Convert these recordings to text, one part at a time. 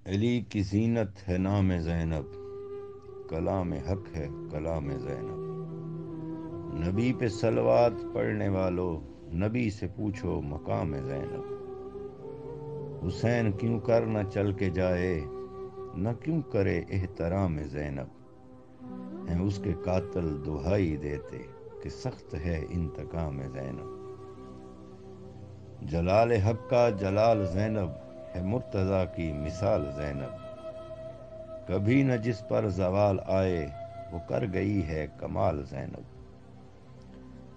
علی کی زینت ہے نام زینب، کلام حق ہے کلام زینب۔ نبی پہ صلوات پڑھنے والو، نبی سے پوچھو مقام زینب۔ حسین کیوں کر نہ چل کے جائے، نہ کیوں کرے احترام زینب۔ ہیں اس کے قاتل دہائی دیتے کہ سخت ہے انتقام زینب۔ جلال حق کا جلال زینب ہے، مرتضیٰ کی مثال زینب۔ کبھی نہ جس پر زوال آئے، وہ کر گئی ہے کمال زینب۔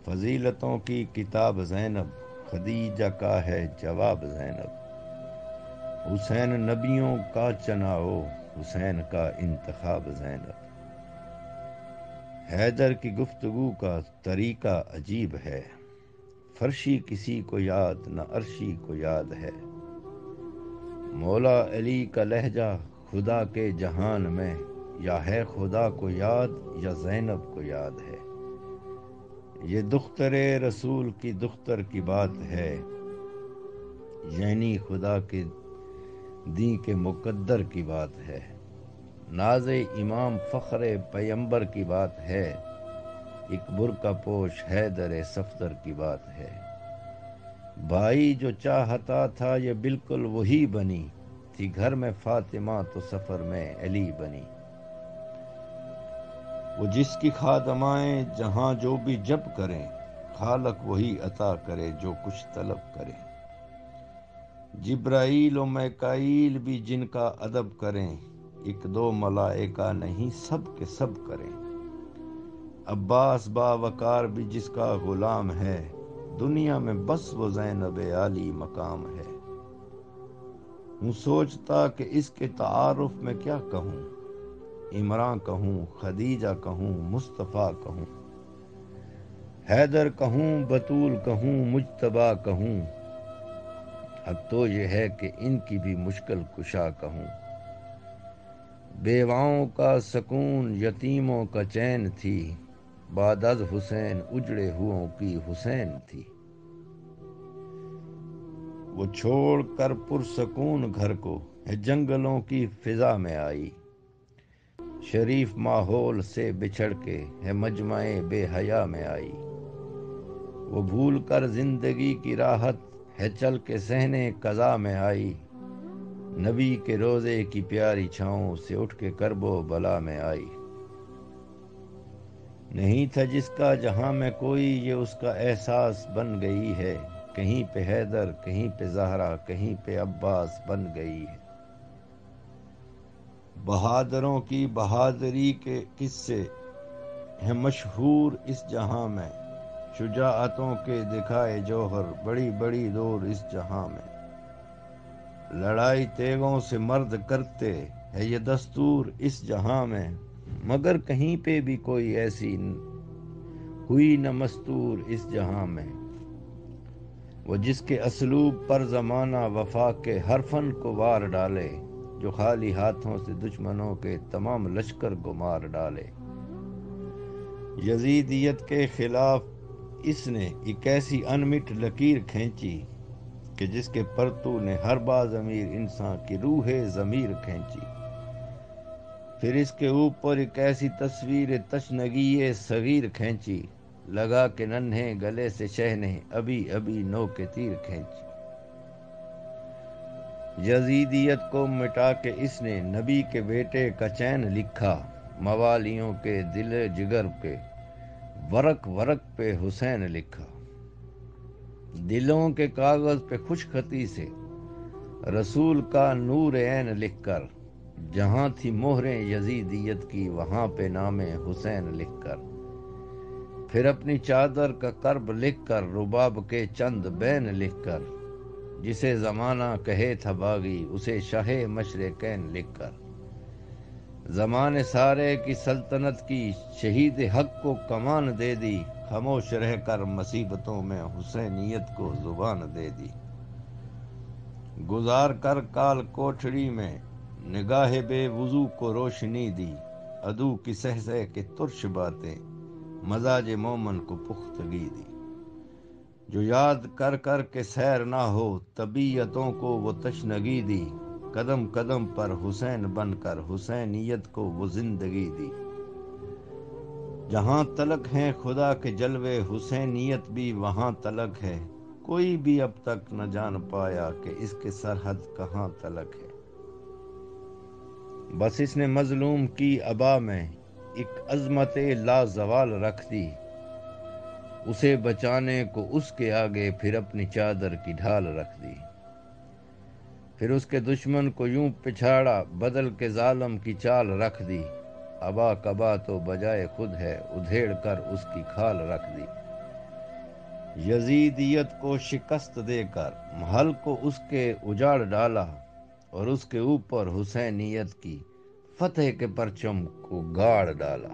فضیلتوں کی کتاب زینب، خدیجہ کا ہے جواب زینب۔ حسین نبیوں کا چناؤ، حسین کا انتخاب زینب۔ حیدر کی گفتگو کا طریقہ عجیب ہے، فرشی کسی کو یاد نہ عرشی کو یاد ہے۔ مولا علی کا لہجہ خدا کے جہان میں، یا ہے خدا کو یاد یا زینب کو یاد ہے۔ یہ دختر رسول کی دختر کی بات ہے، یعنی خدا کے دین کے مقدر کی بات ہے۔ ناز امام فخر پیمبر کی بات ہے، ایک برقع پوش حیدر صفدر کی بات ہے۔ بھائی جو چاہتا تھا یہ بالکل وہی بنی، تھی گھر میں فاطمہ تو سفر میں علی بنی۔ وہ جس کی خادمائیں جہاں جو بھی جب کریں، خالق وہی عطا کرے جو کچھ طلب کرے۔ جبرائیل و میکائیل بھی جن کا ادب کریں، ایک دو ملائکہ نہیں سب کے سب کریں۔ عباس باوقار بھی جس کا غلام ہے، دنیا میں بس وہ زینب عالی مقام ہے۔ ہوں سوچتا کہ اس کے تعارف میں کیا کہوں، عمران کہوں خدیجہ کہوں مصطفیٰ کہوں، حیدر کہوں بطول کہوں مجتبیٰ کہوں۔ حق تو یہ ہے کہ ان کی بھی مشکل کشا کہوں۔ بیواؤں کا سکون یتیموں کا چین تھی، بعد از حسین اجڑے ہوئوں کی حسین تھی۔ وہ چھوڑ کر پرسکون گھر کو ہے جنگلوں کی فضا میں آئی، شریف ماحول سے بچھڑ کے ہے مجمع بے حیا میں آئی۔ وہ بھول کر زندگی کی راحت ہے چل کے صحن قضا میں آئی، نبی کے روزے کی پیاری چھاؤں سے اٹھ کے کرب و بلا میں آئی۔ نہیں تھا جس کا جہاں میں کوئی، یہ اس کا احساس بن گئی ہے، کہیں پہ حیدر کہیں پہ زہرا کہیں پہ عباس بن گئی ہے۔ بہادروں کی بہادری کے قصے ہیں مشہور اس جہاں میں، شجاعتوں کے دکھائے جوہر بڑی بڑی دور اس جہاں میں۔ لڑائی تیغوں سے مرد کرتے ہے یہ دستور اس جہاں میں، مگر کہیں پہ بھی کوئی ایسی ہوئی نہ مستور اس جہاں میں۔ وہ جس کے اسلوب پر زمانہ وفا کے ہر فن کو وار ڈالے، جو خالی ہاتھوں سے دشمنوں کے تمام لشکر کو مار ڈالے۔ یزیدیت کے خلاف اس نے ایک ایسی انمٹ لکیر کھینچی کہ جس کے پرتو نے ہر باضمیر انسان کی روح ضمیر کھینچی۔ پھر اس کے اوپر ایک ایسی تصویر تشنگی صغیر کھینچی، لگا کہ ننھے گلے سے شہ نے ابھی ابھی نو کے تیر کھینچی۔ یزیدیت کو مٹا کے اس نے نبی کے بیٹے کا چین لکھا، موالیوں کے دل جگر پہ ورق ورق پہ حسین لکھا۔ دلوں کے کاغذ پہ خوش خطی سے رسول کا نور عین لکھ کر، جہاں تھی مہریں یزیدیت کی وہاں پہ نام حسین لکھ کر۔ پھر اپنی چادر کا کرب لکھ کر، رباب کے چند بین لکھ کر، جسے زمانہ کہے تھا باغی اسے شاہ مشرقین لکھ کر۔ زمانے سارے کی سلطنت کی شہید حق کو کمان دے دی، خاموش رہ کر مصیبتوں میں حسینیت کو زبان دے دی۔ گزار کر کال کوٹھڑی میں نگاہ بے وضو کو روشنی دی، عدو کی سہ سہ کے ترش باتیں مزاج مومن کو پختگی دی۔ جو یاد کر کر کے سیر نہ ہو طبیعتوں کو وہ تشنگی دی، قدم قدم پر حسین بن کر حسینیت کو وہ زندگی دی۔ جہاں تلک ہیں خدا کے جلوے حسینیت بھی وہاں تلک ہے، کوئی بھی اب تک نہ جان پایا کہ اس کے سرحد کہاں تلک ہے۔ بس اس نے مظلوم کی ابا میں ایک عظمت لازوال رکھ دی، اسے بچانے کو اس کے آگے پھر اپنی چادر کی ڈھال رکھ دی۔ پھر اس کے دشمن کو یوں پچھاڑا، بدل کے ظالم کی چال رکھ دی، ابا کبا تو بجائے خود ہے، ادھیڑ کر اس کی کھال رکھ دی۔ یزیدیت کو شکست دے کر محل کو اس کے اجاڑ ڈالا، اور اس کے اوپر حسینیت کی فتح کے پرچم کو گاڑ ڈالا۔